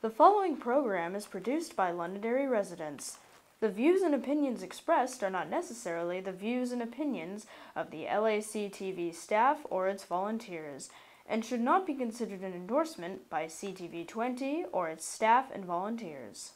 The following program is produced by Londonderry residents. The views and opinions expressed are not necessarily the views and opinions of the LACTV staff or its volunteers, and should not be considered an endorsement by CTV20 or its staff and volunteers.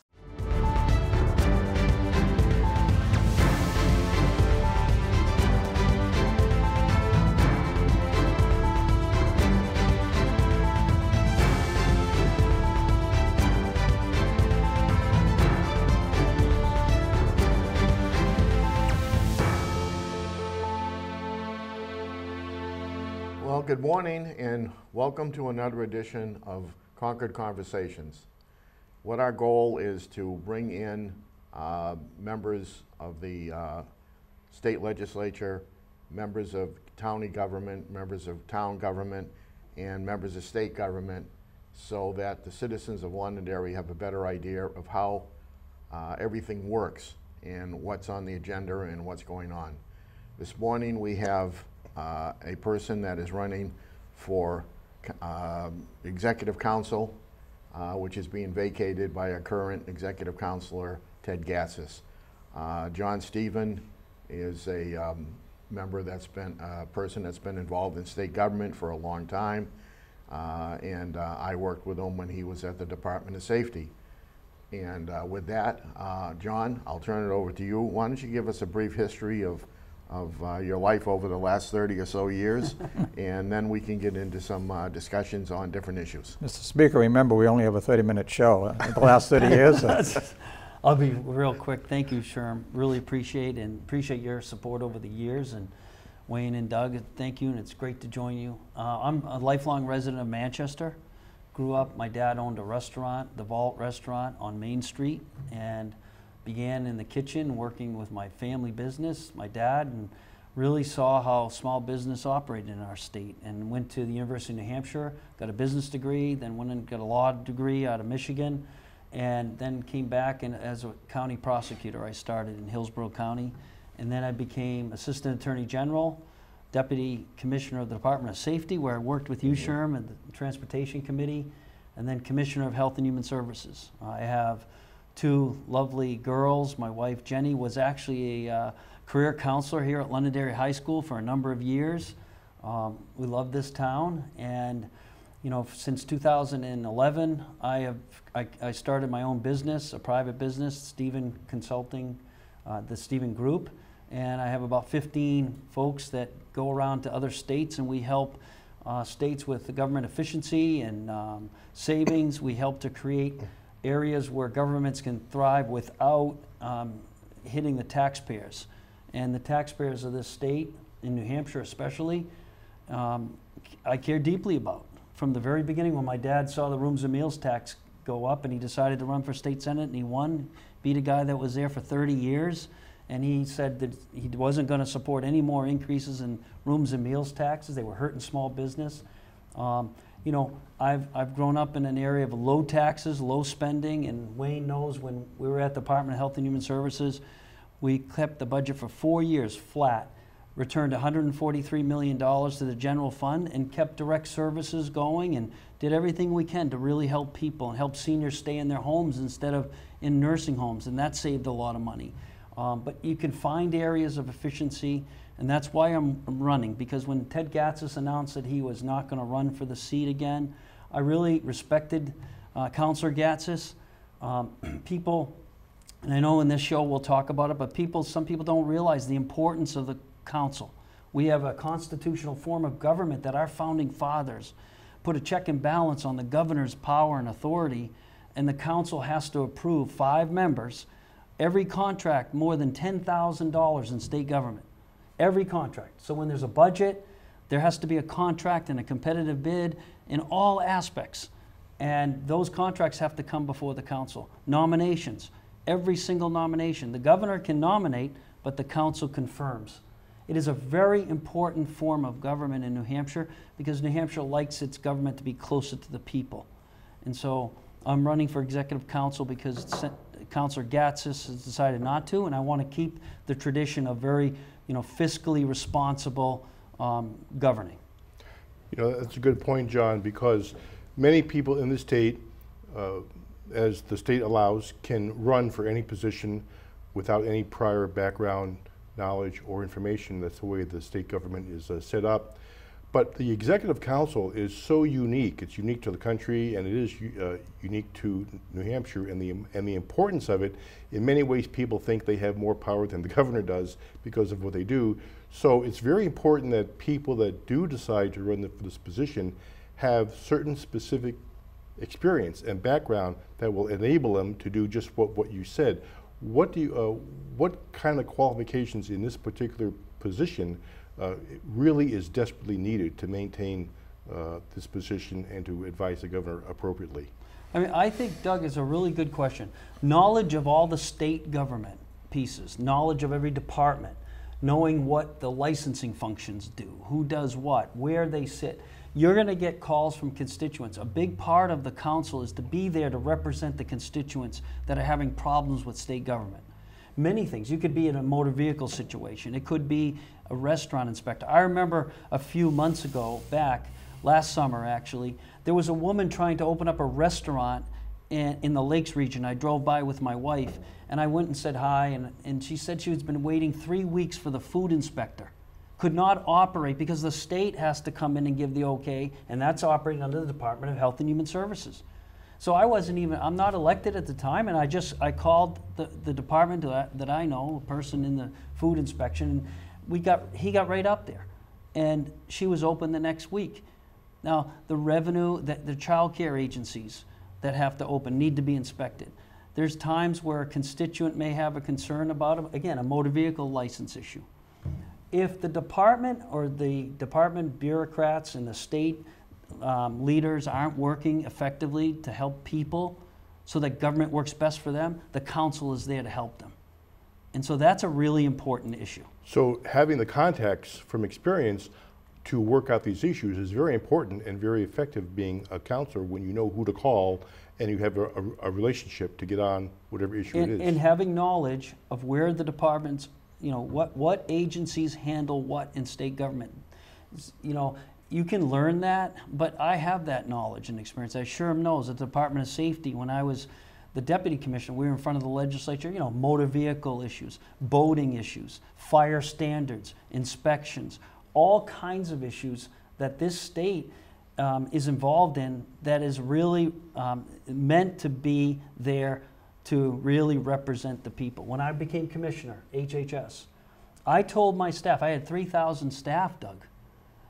Well, good morning and welcome to another edition of Concord Conversations. What our goal is to bring in members of the state legislature, members of county government, members of town government, and members of state government so that the citizens of Londonderry have a better idea of how everything works and what's on the agenda and what's going on. This morning we have a person that is running for executive council, which is being vacated by our current executive councilor, Ted Gatsis. John Stephen is a member that's been a person that's been involved in state government for a long time, and I worked with him when he was at the Department of Safety. And with that, John, I'll turn it over to you. Why don't you give us a brief history of your life over the last 30 or so years, and then we can get into some discussions on different issues. Mr. Speaker, remember we only have a 30-minute show. The last 30 years. I'll be real quick. Thank you, Sherm. Really appreciate your support over the years. And Wayne and Doug, thank you, and it's great to join you. I'm a lifelong resident of Manchester. Grew up, my dad owned a restaurant, the Vault Restaurant on Main Street, and began in the kitchen working with my family business, my dad, and really saw how small business operated in our state, and went to the University of New Hampshire, got a business degree, then went and got a law degree out of Michigan, and then came back and as a county prosecutor. I started in Hillsborough County, and then I became Assistant Attorney General, Deputy Commissioner of the Department of Safety, where I worked with you, Sherm, and the Transportation Committee, and then Commissioner of Health and Human Services. I have two lovely girls. My wife Jenny was actually a career counselor here at Londonderry High School for a number of years. We love this town, and you know, since 2011 I started my own business, a private business, Stephen Consulting, the Stephen Group, and I have about 15 folks that go around to other states, and we help states with the government efficiency and savings. We help to create areas where governments can thrive without hitting the taxpayers. And the taxpayers of this state, in New Hampshire especially, I care deeply about. From the very beginning, when my dad saw the rooms and meals tax go up and he decided to run for state senate and he won, beat a guy that was there for 30 years, and he said that he wasn't going to support any more increases in rooms and meals taxes. They were hurting small business. You know, I've grown up in an area of low taxes, low spending, and Wayne knows when we were at the Department of Health and Human Services, we kept the budget for 4 years flat, returned $143 million to the general fund, and kept direct services going, and did everything we can to really help people and help seniors stay in their homes instead of in nursing homes, and that saved a lot of money. But you can find areas of efficiency, and that's why I'm running, because when Ted Gatsis announced that he was not going to run for the seat again, I really respected Councilor Gatsis. People, and I know in this show we'll talk about it, but some people don't realize the importance of the council. We have a constitutional form of government that our founding fathers put a check and balance on the governor's power and authority, and the council has to approve 5 members. Every contract more than $10,000 in state government. Every contract. So when there's a budget, there has to be a contract and a competitive bid in all aspects. And those contracts have to come before the council. Nominations. Every single nomination. The governor can nominate, but the council confirms. It is a very important form of government in New Hampshire because New Hampshire likes its government to be closer to the people. And so I'm running for executive council because Councilor Gatsis has decided not to, and I want to keep the tradition of very, fiscally responsible governing. That's a good point, John, because many people in the state as the state allows, can run for any position without any prior background knowledge or information. That's the way the state government is set up. But the Executive Council is so unique. It's unique to the country, and it is unique to New Hampshire. And the importance of it, in many ways, people think they have more power than the governor does because of what they do. So it's very important that people that do decide to run for this position have certain specific experience and background that will enable them to do just what you said. What kind of qualifications in this particular position really is desperately needed to maintain this position and to advise the governor appropriately? I mean, I think, Doug, is a really good question. Knowledge of all the state government pieces, knowledge of every department, knowing what the licensing functions do, who does what, where they sit. You're going to get calls from constituents. A big part of the council is to be there to represent the constituents that are having problems with state government. Many things. You could be in a motor vehicle situation. It could be a restaurant inspector. I remember a few months ago, back, last summer actually, there was a woman trying to open up a restaurant in the Lakes region. I drove by with my wife, and I went and said hi, and she said she has been waiting 3 weeks for the food inspector. Could not operate because the state has to come in and give the okay, and that's operating under the Department of Health and Human Services. So I'm not elected at the time, and I called the department that I know, a person in the food inspection, and he got right up there. And she was open the next week. Now, the revenue, the child care agencies that have to open need to be inspected. There's times where a constituent may have a concern about, again, a motor vehicle license issue. If the department or the department bureaucrats and the state leaders aren't working effectively to help people so that government works best for them, the council is there to help them. And so that's a really important issue. So having the contacts from experience to work out these issues is very important and very effective, being a counselor when you know who to call and you have a relationship to get on whatever issue it is. And having knowledge of where the departments, what agencies handle what in state government. You can learn that, but I have that knowledge and experience. As Sherm knows, at the Department of Safety, when I was the deputy commissioner, we were in front of the legislature, motor vehicle issues, boating issues, fire standards, inspections, all kinds of issues that this state is involved in that is really meant to be there to really represent the people. When I became commissioner, HHS, I told my staff, I had 3,000 staff, Doug,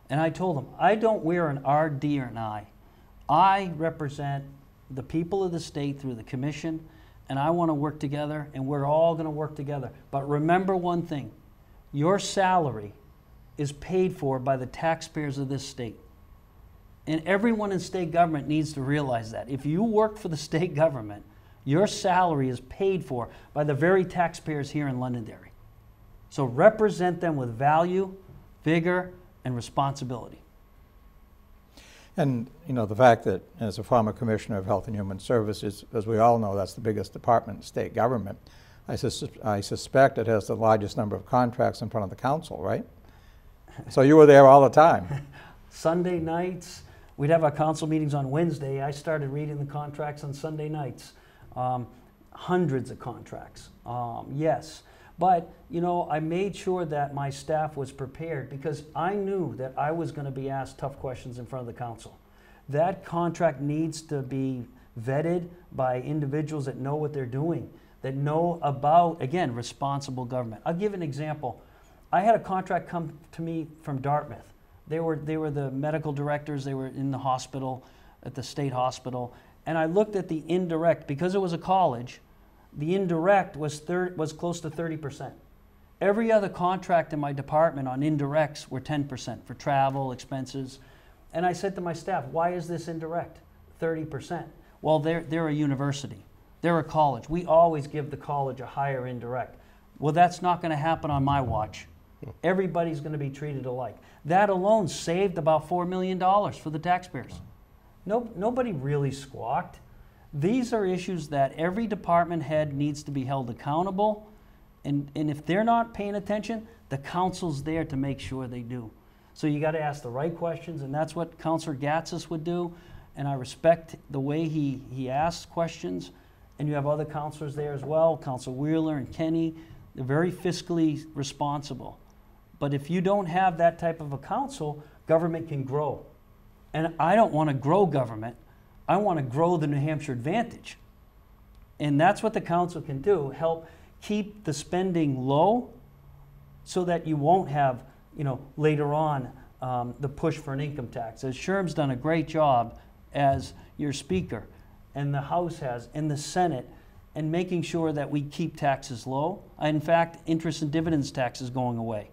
and I told them, I don't wear an RD or an I. I represent the people of the state through the commission, and I want to work together, and we're all going to work together. But remember one thing, your salary is paid for by the taxpayers of this state. And everyone in state government needs to realize that. If you work for the state government, your salary is paid for by the very taxpayers here in Londonderry. So represent them with value, vigor, and responsibility. And the fact that as a former commissioner of Health and Human Services, as we all know, that's the biggest department in state government. I suspect it has the largest number of contracts in front of the council, right? So you were there all the time. Sunday nights, we'd have our council meetings on Wednesday. I started reading the contracts on Sunday nights. Hundreds of contracts, yes. But, I made sure that my staff was prepared because I knew that I was going to be asked tough questions in front of the council. That contract needs to be vetted by individuals that know what they're doing, that know about, again, responsible government. I'll give an example. I had a contract come to me from Dartmouth. They were the medical directors. They were in the hospital, at the state hospital. And I looked at the indirect, because it was a college, the indirect was close to 30%. Every other contract in my department on indirects were 10% for travel, expenses. And I said to my staff, why is this indirect, 30%? Well, they're a university. They're a college. We always give the college a higher indirect. Well, that's not going to happen on my watch. Everybody's going to be treated alike. That alone saved about $4 million for the taxpayers. Nobody really squawked. These are issues that every department head needs to be held accountable, and if they're not paying attention, the council's there to make sure they do. So you got to ask the right questions, and that's what Councilor Gatsis would do. and I respect the way he asks questions. And you have other counselors there as well, Counselor Wheeler and Kenny. They're very fiscally responsible. But if you don't have that type of a council, government can grow. And I don't want to grow government. I want to grow the New Hampshire advantage. And that's what the council can do, help keep the spending low so that you won't have, later on, the push for an income tax. As Sherm's done a great job as your speaker, and the House has, and the Senate, and making sure that we keep taxes low. In fact, interest and dividends tax is going away.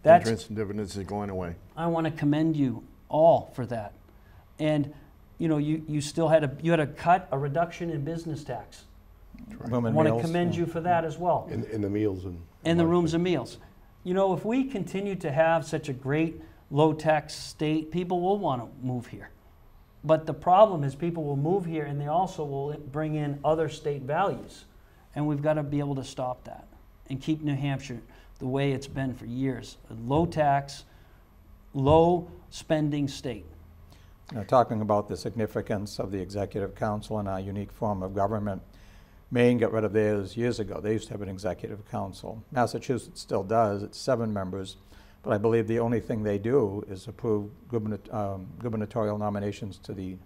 Interest and dividends is going away. I want to commend you all for that. And you still had a reduction in business tax. Right. I want to commend you for that as well. In the meals and the rooms and meals. If we continue to have such a great low tax state, people will want to move here. But the problem is people will move here and they also will bring in other state values. And we've got to be able to stop that and keep New Hampshire the way it's been for years. A low tax, low spending state. Talking about the significance of the Executive Council and our unique form of government, Maine got rid of theirs years ago. They used to have an Executive Council. Massachusetts still does. It's 7 members. But I believe the only thing they do is approve gubernatorial nominations to the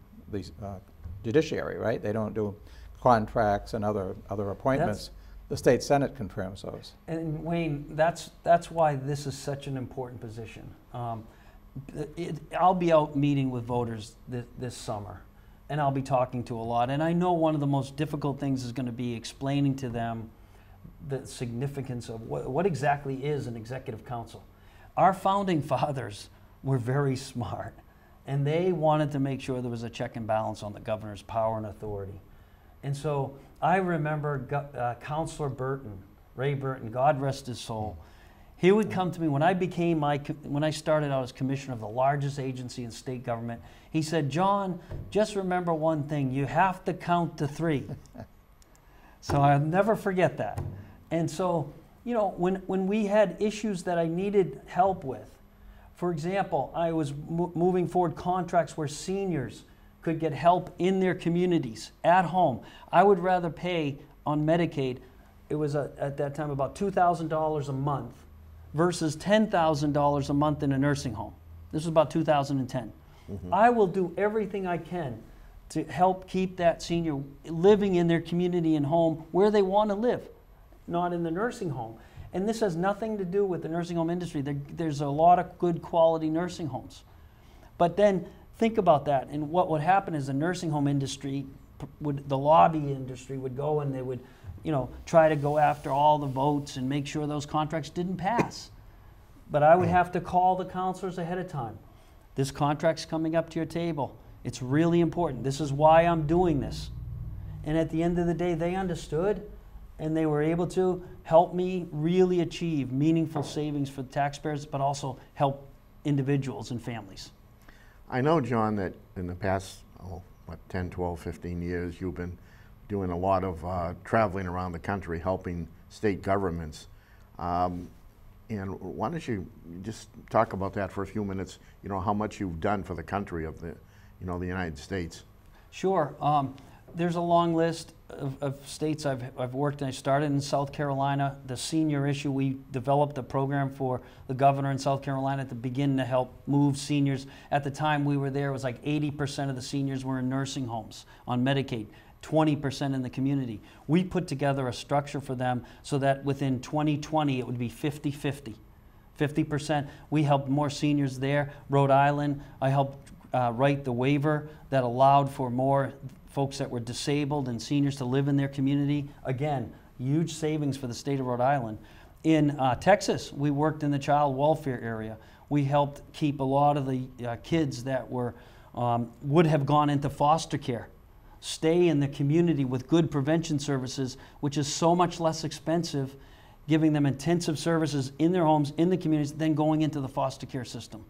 judiciary, right? They don't do contracts and other appointments. The state Senate confirms those. And Wayne, that's why this is such an important position. I'll be out meeting with voters this summer, and I'll be talking to a lot. And I know one of the most difficult things is going to be explaining to them the significance of what exactly is an executive council. Our founding fathers were very smart, and they wanted to make sure there was a check and balance on the governor's power and authority. And so I remember Councilor Burton, Ray Burton, God rest his soul. He would come to me when I started out as commissioner of the largest agency in state government. He said, "John, just remember one thing, you have to count to 3. So I'll never forget that. And so, when we had issues that I needed help with, for example, I was moving forward contracts where seniors could get help in their communities, at home. I would rather pay on Medicaid, it was at that time about $2,000 a month versus $10,000 a month in a nursing home. This was about 2010. Mm-hmm. I will do everything I can to help keep that senior living in their community and home where they want to live, not in the nursing home. And this has nothing to do with the nursing home industry. There's a lot of good quality nursing homes. But then think about that. And what would happen is the nursing home industry, the lobby industry would go and they would, try to go after all the votes and make sure those contracts didn't pass. But I would have to call the counselors ahead of time. This contract's coming up to your table. It's really important. This is why I'm doing this. And at the end of the day, they understood, and they were able to help me really achieve meaningful savings for the taxpayers, but also help individuals and families. I know, John, that in the past 10, 12, 15 years, you've been doing a lot of traveling around the country helping state governments. And why don't you just talk about that for a few minutes, how much you've done for the country of the United States. Sure. There's a long list of states I've worked in. I started in South Carolina. The senior issue, we developed a program for the governor in South Carolina to begin to help move seniors. At the time we were there, it was like 80% of the seniors were in nursing homes on Medicaid, 20% in the community. We put together a structure for them so that within 2020 it would be 50-50. 50%. We helped more seniors there. Rhode Island, I helped write the waiver that allowed for more folks that were disabled and seniors to live in their community. Again, huge savings for the state of Rhode Island. In Texas, we worked in the child welfare area. We helped keep a lot of the kids that would have gone into foster care stay in the community with good prevention services, which is so much less expensive, giving them intensive services in their homes, in the communities, than going into the foster care system.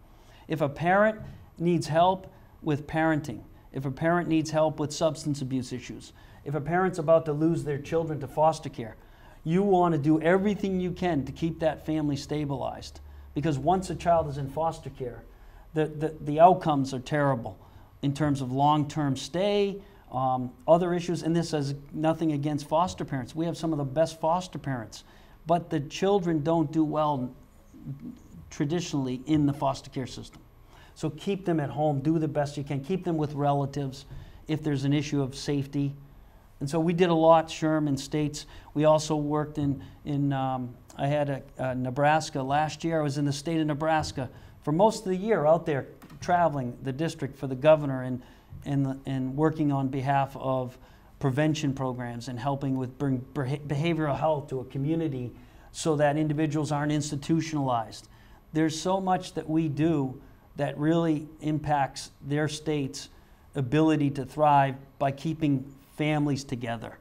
If a parent needs help with parenting, if a parent needs help with substance abuse issues, if a parent's about to lose their children to foster care, you want to do everything you can to keep that family stabilized. Because once a child is in foster care, the outcomes are terrible. in terms of long-term stay, other issues, and this has nothing against foster parents. We have some of the best foster parents, but the children don't do well traditionally in the foster care system. So keep them at home, do the best you can, keep them with relatives if there's an issue of safety. And so we did a lot, Sherm, in states. We also worked I had Nebraska last year. I was in the state of Nebraska for most of the year out there traveling the district for the governor and working on behalf of prevention programs and helping with bring behavioral health to a community so that individuals aren't institutionalized. There's so much that we do that really impacts their state's ability to thrive by keeping families together.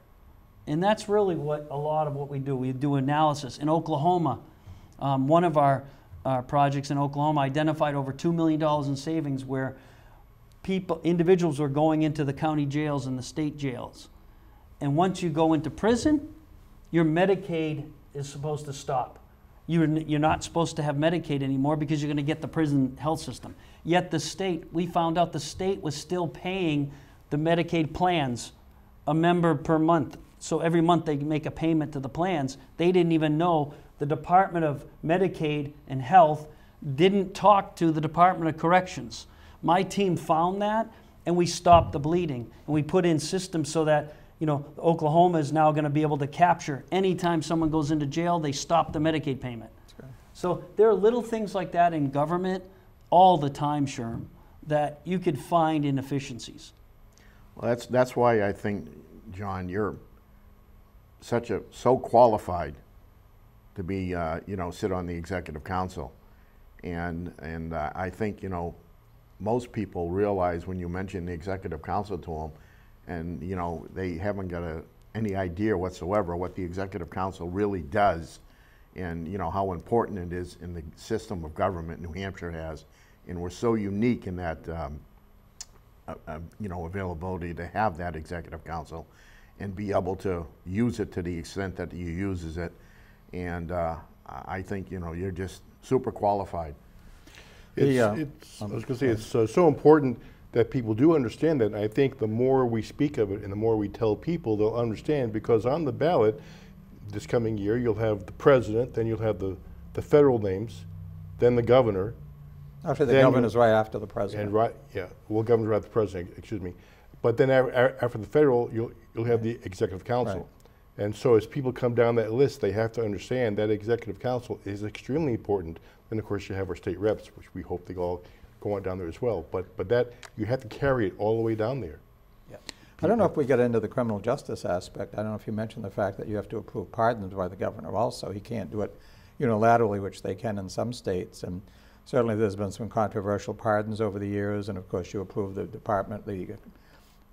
And that's really what a lot of what we do. We do analysis. In Oklahoma, one of our projects in Oklahoma identified over $2 million in savings where individuals were going into the county jails and the state jails. And once you go into prison, your Medicaid is supposed to stop. You're not supposed to have Medicaid anymore because you're going to get the prison health system. Yet the state, we found out the state was still paying the Medicaid plans a member per month. So every month they make a payment to the plans. They didn't even know the Department of Medicaid and Health didn't talk to the Department of Corrections. My team found that, and we stopped the bleeding. And we put in systems so that, Oklahoma is now going to be able to capture anytime someone goes into jail, they stop the Medicaid payment. So there are little things like that in government all the time, Sherm, that you could find inefficiencies. Well, that's why I think, John, you're so qualified to be, sit on the executive council. And I think, most people realize when you mention the executive council to them, and they haven't got any idea whatsoever what the executive council really does, and how important it is in the system of government New Hampshire has. And we're so unique in that availability to have that executive council and be able to use it to the extent that you uses it. And I think you're just super qualified. I was going to say, it's so important that people do understand that. And I think the more we speak of it and the more we tell people, they'll understand, because on the ballot this coming year, you'll have the president, then you'll have the federal names, then the governor. Actually, the governor's right after the president. And governor's right after the president, excuse me. But then after the federal, you'll have the executive council. Right. And so as people come down that list, they have to understand that executive council is extremely important. And of course, you have our state reps, which we hope they all go on down there as well. But that, you have to carry it all the way down there. Yeah. I don't know if we get into the criminal justice aspect. I don't know if you mentioned the fact that you have to approve pardons by the governor also. He can't do it unilaterally, which they can in some states. And certainly there's been some controversial pardons over the years. And of course, you approve the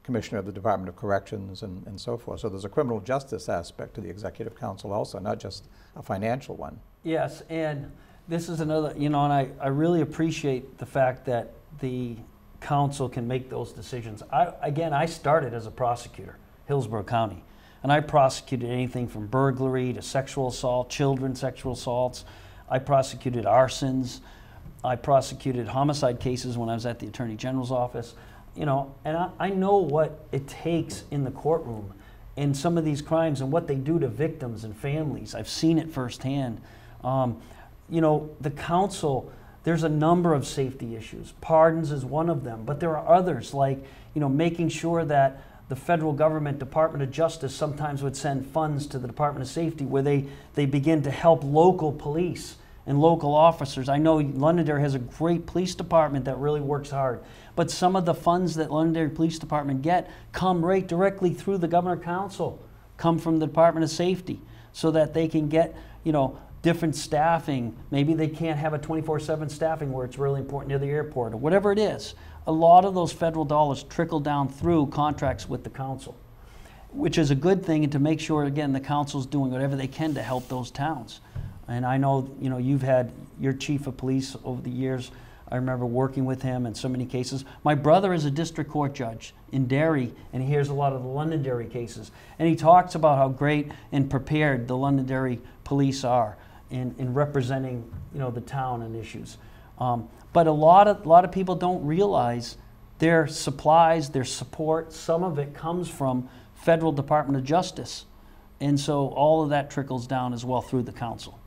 commissioner of the Department of Corrections and so forth. So there's a criminal justice aspect to the executive council also, not just a financial one. Yes, and this is another, and I really appreciate the fact that the council can make those decisions. I started as a prosecutor, Hillsborough County, and I prosecuted anything from burglary to sexual assault, children sexual assaults. I prosecuted arsons. I prosecuted homicide cases when I was at the Attorney General's office. And I know what it takes in the courtroom and some of these crimes and what they do to victims and families. I've seen it firsthand. The council, there's a number of safety issues. Pardons is one of them, but there are others like, making sure that the federal government, Department of Justice, sometimes would send funds to the Department of Safety where they begin to help local police and local officers. I know Londonderry has a great police department that really works hard, but some of the funds that Londonderry Police Department get come right directly through the Governor Council, come from the Department of Safety, so that they can get, different staffing. Maybe they can't have a 24/7 staffing where it's really important near the airport or whatever it is. A lot of those federal dollars trickle down through contracts with the council, which is a good thing, and to make sure, again, the council's doing whatever they can to help those towns. And I know, you've had your chief of police over the years. I remember working with him in so many cases. My brother is a district court judge in Derry, and he hears a lot of the Londonderry cases. And he talks about how great and prepared the Londonderry police are in representing, the town and issues. But a lot of people don't realize their supplies, their support, some of it comes from Federal Department of Justice. And so all of that trickles down as well through the council.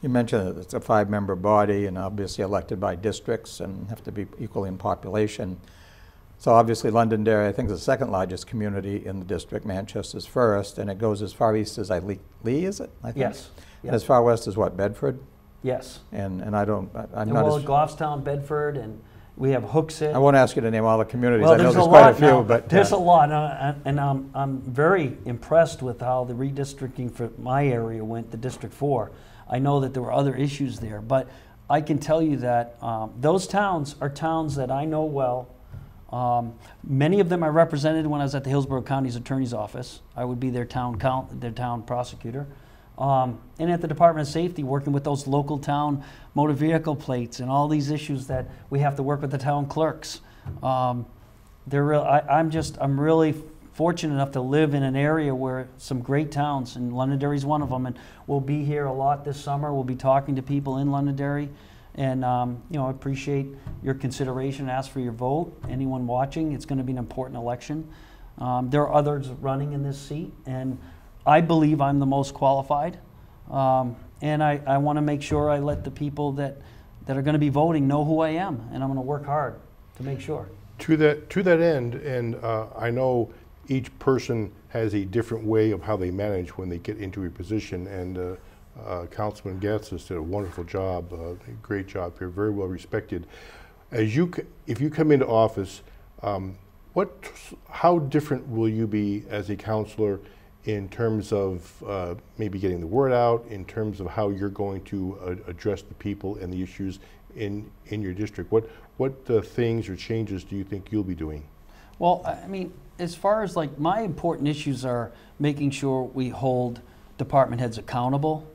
You mentioned that it's a 5-member body and obviously elected by districts and have to be equally in population. So obviously Londonderry, I think, is the 2nd largest community in the district. Manchester's first, and it goes as far east as Lee, is it? I think? Yes. And as far west as what, Bedford? Yes. I'm And not well, as... Goffstown, Bedford, and we have Hooksett. I won't ask you to name all the communities. Well, I know there's there's a quite lot a few, now. but... There's a lot, and I'm very impressed with how the redistricting for my area went to District 4. I know that there were other issues there, but I can tell you that those towns are towns that I know well. Many of them I represented when I was at the Hillsborough County's Attorney's Office. I would be their town prosecutor. And at the Department of Safety, working with those local town motor vehicle plates and all these issues that we have to work with the town clerks. I'm really fortunate enough to live in an area where some great towns, and Londonderry's one of them, and we'll be here a lot this summer. We'll be talking to people in Londonderry, and I appreciate your consideration. Ask for your vote. Anyone watching, it's going to be an important election. There are others running in this seat, and I believe I'm the most qualified, and I want to make sure I let the people that are going to be voting know who I am, and I'm going to work hard to make sure. To that end, and I know each person has a different way of how they manage when they get into a position, and Councilman Gatsas did a wonderful job, a great job here, very well respected. If you come into office, how different will you be as a counselor in terms of maybe getting the word out, in terms of how you're going to address the people and the issues in your district? What things or changes do you think you'll be doing? Well, I mean, as far as like my important issues are making sure we hold department heads accountable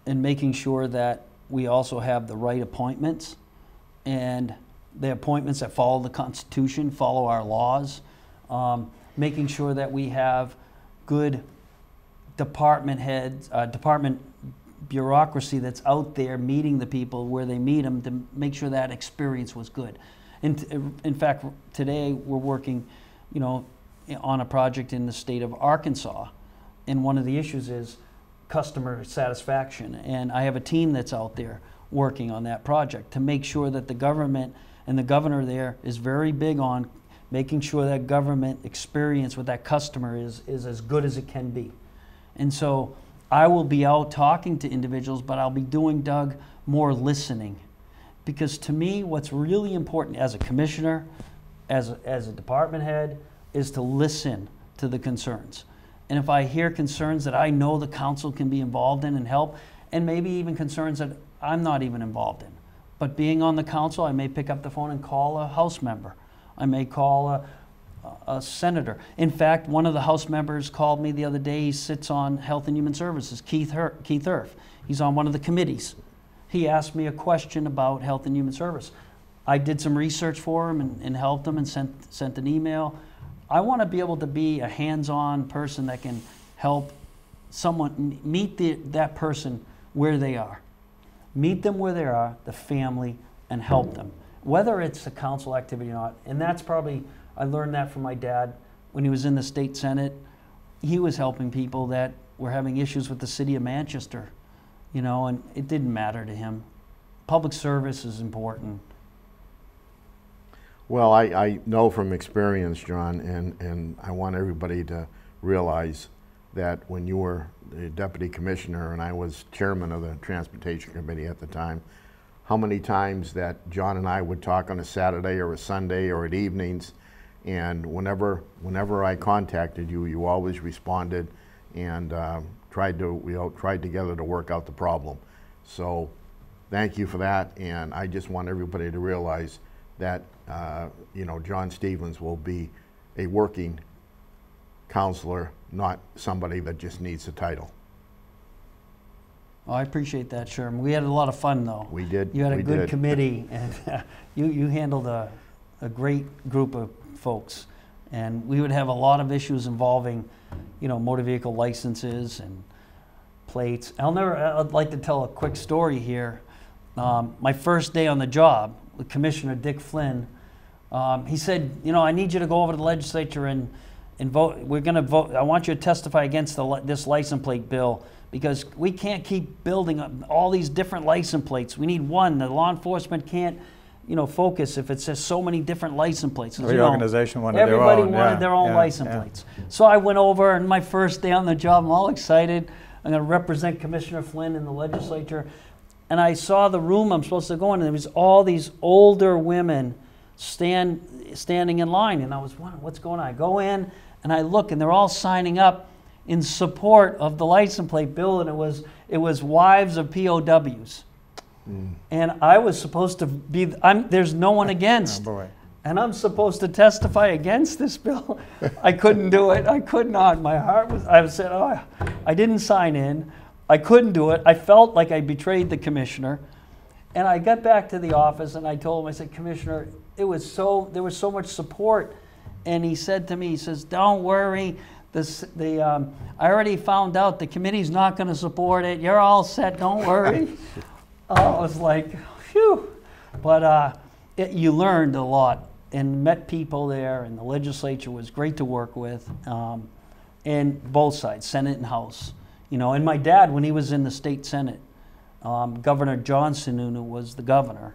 and making sure that we also have the right appointments and the appointments that follow the Constitution, follow our laws, making sure that we have good department heads, department bureaucracy that's out there meeting the people where they meet them to make sure that experience was good. And in fact, today we're working, on a project in the state of Arkansas, and one of the issues is customer satisfaction. And I have a team that's out there working on that project to make sure that the government and the governor there is very big on making sure that government experience with that customer is as good as it can be. And so I will be out talking to individuals, but I'll be doing, Doug, more listening. Because to me, what's really important as a commissioner, as a department head, is to listen to the concerns. And if I hear concerns that I know the council can be involved in and help, and maybe even concerns that I'm not even involved in. But being on the council, I may pick up the phone and call a House member. I may call a senator. In fact, one of the House members called me the other day. He sits on Health and Human Services, Keith Erf. He's on one of the committees. He asked me a question about Health and Human Service. I did some research for him and helped him and sent an email. I want to be able to be a hands-on person that can help someone meet that person where they are. Meet them where they are, the family, and help them, whether it's a council activity or not. And that's probably, I learned that from my dad when he was in the state senate. He was helping people that were having issues with the city of Manchester, and it didn't matter to him. Public service is important. Well, I know from experience, John, and I want everybody to realize that when you were the deputy commissioner and I was chairman of the transportation committee at the time, how many times that John and I would talk on a Saturday or a Sunday or at evenings, and whenever I contacted you, you always responded and tried together to work out the problem. So thank you for that, and I just want everybody to realize that John Stevens will be a working counselor, not somebody that just needs a title. Oh, I appreciate that, Sherm. We had a lot of fun, though. We did. You had a good committee, and you handled a great group of folks. And we would have a lot of issues involving, motor vehicle licenses and plates. I'd like to tell a quick story here. My first day on the job with Commissioner Dick Flynn, He said, you know, I need you to go over to the legislature and vote. We're going to vote. I want you to testify against this license plate bill because we can't keep building all these different license plates. We need one. The law enforcement can't, you know, focus if it says so many different license plates. Every organization wanted their own. Everybody wanted their own license plates. So I went over, and my first day on the job, I'm all excited. I'm going to represent Commissioner Flynn in the legislature. And I saw the room I'm supposed to go in, and there was all these older women standing in line. And I was wondering, what's going on? I go in, and I look, and they're all signing up in support of the license plate bill, and it was wives of POWs. And I was supposed to be, there's no one against. Oh boy. And I'm supposed to testify against this bill. I couldn't do it. I could not. My heart was, I said, oh, I didn't sign in. I couldn't do it. I felt like I betrayed the commissioner. And I got back to the office and I told him, I said, Commissioner, there was so much support. And he said to me, he says, don't worry. I already found out the committee's not going to support it. You're all set. Don't worry. I was like, phew. But you learned a lot and met people there, and the legislature was great to work with, and both sides, Senate and House. You know, and my dad, when he was in the state Senate, Governor John Sununu was the governor,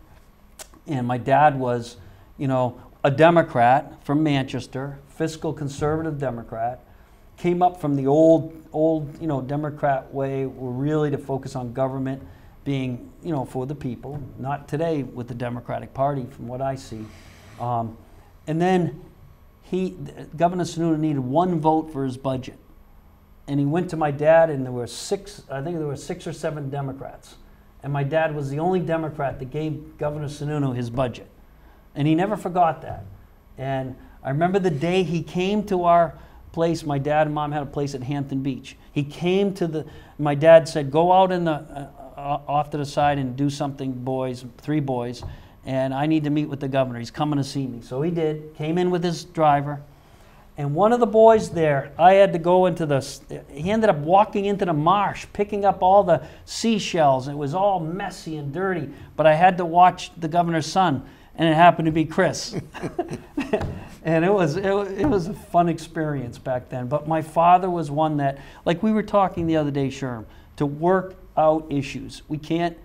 and my dad was, you know, a Democrat from Manchester, fiscal conservative Democrat, came up from the old, you know, Democrat way, really to focus on government being, you know, for the people. Not today with the Democratic Party, from what I see. And then Governor Sununu needed one vote for his budget. And he went to my dad, and there were I think there were 6 or 7 Democrats. And my dad was the only Democrat that gave Governor Sununu his budget. And he never forgot that. And I remember the day he came to our place. My dad and mom had a place at Hampton Beach. He came to my dad said, go out in the, off to the side and do something, boys, 3 boys, and I need to meet with the governor. He's coming to see me. So he did, came in with his driver, and one of the boys there, I had to go into he ended up walking into the marsh, picking up all the seashells. It was all messy and dirty, but I had to watch the governor's son, and it happened to be Chris. And it was a fun experience back then. But my father was one that, like we were talking the other day, Sherm, to work out issues. We can't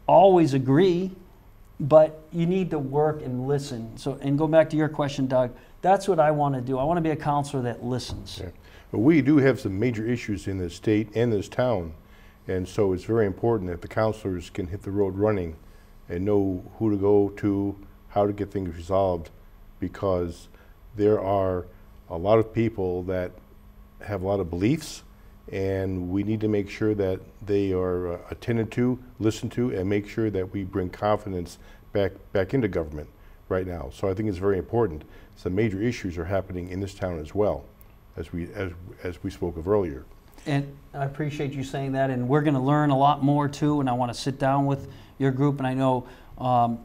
always agree, but you need to work and listen. So, and go back to your question, Doug, that's what I want to do. I want to be a counselor that listens. Yeah. But we do have some major issues in this state and this town, and so it's very important that the counselors can hit the road running and know who to go to, how to get things resolved, because there are a lot of people that have a lot of beliefs, and we need to make sure that they are attended to, listened to, and make sure that we bring confidence back into government right now. So I think it's very important. Some major issues are happening in this town as well, as we spoke of earlier. And I appreciate you saying that, and we're going to learn a lot more too, and I want to sit down with your group, and I know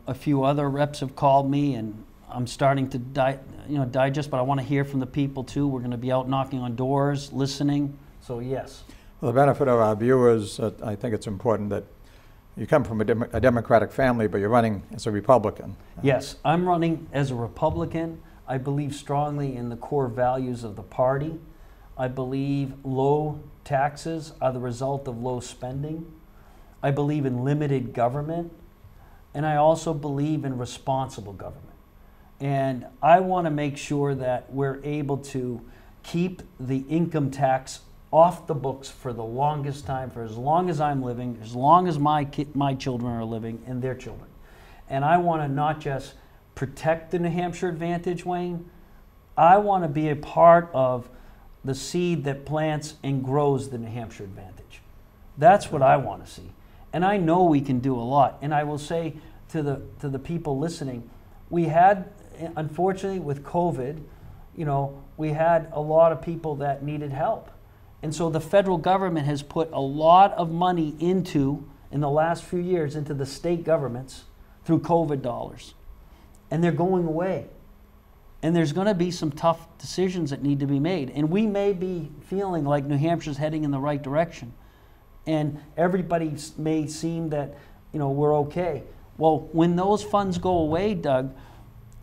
a few other reps have called me, and I'm starting to digest, but I want to hear from the people too. We're going to be out knocking on doors, listening. So yes. For the benefit of our viewers, I think it's important that you come from a Democratic family, but you're running as a Republican. Yes, I'm running as a Republican. I believe strongly in the core values of the party. I believe low taxes are the result of low spending. I believe in limited government. And I also believe in responsible government. And I want to make sure that we're able to keep the income tax off the books for the longest time, for as long as I'm living, as long as my children are living and their children. And I want to not just protect the New Hampshire advantage, Wayne. I want to be a part of the seed that plants and grows the New Hampshire advantage. That's what I want to see. And I know we can do a lot. And I will say to the people listening, we had, unfortunately with COVID, you know, we had a lot of people that needed help. And so the federal government has put a lot of money in the last few years, into the state governments through COVID dollars. And they're going away. And there's going to be some tough decisions that need to be made. And we may be feeling like New Hampshire's heading in the right direction. And everybody may seem that, you know, we're okay. Well, when those funds go away, Doug,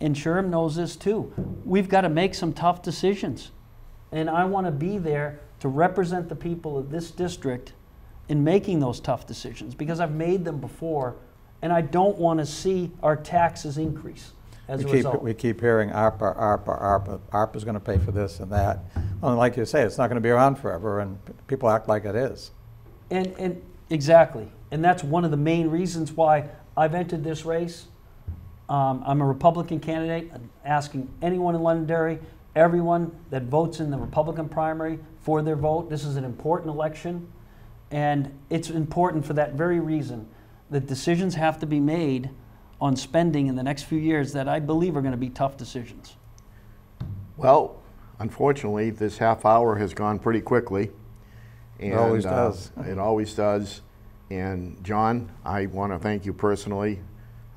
and Sherm knows this too, we've got to make some tough decisions. And I want to be there to represent the people of this district in making those tough decisions, because I've made them before, and I don't want to see our taxes increase as a result. We keep hearing ARPA, ARPA, ARPA. ARPA's going to pay for this and that. Well, like you say, it's not going to be around forever, and people act like it is. And exactly. And that's one of the main reasons why I've entered this race. I'm a Republican candidate. I'm asking anyone in Londonderry, everyone that votes in the Republican primary for their vote. This is an important election, and it's important for that very reason. The decisions have to be made on spending in the next few years that I believe are going to be tough decisions. Well, unfortunately, this half hour has gone pretty quickly. And, it always does. It always does. And John, I want to thank you personally.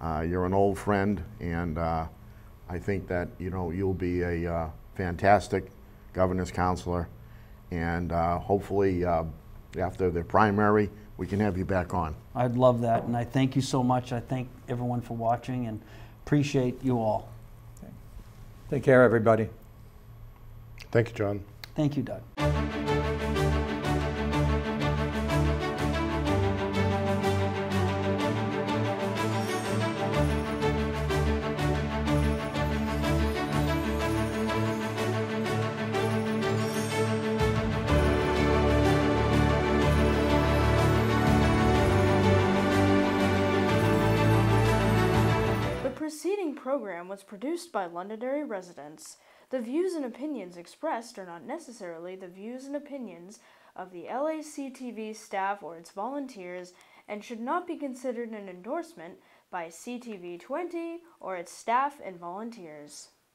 You're an old friend, and I think that you'll be a fantastic governor's counselor, and hopefully after the primary we can have you back on. I'd love that, and I thank you so much. I thank everyone for watching and appreciate you all. Take care, everybody. Thank you, John. Thank you, Doug. The preceding program was produced by Londonderry residents. The views and opinions expressed are not necessarily the views and opinions of the LACTV staff or its volunteers, and should not be considered an endorsement by CTV 20 or its staff and volunteers.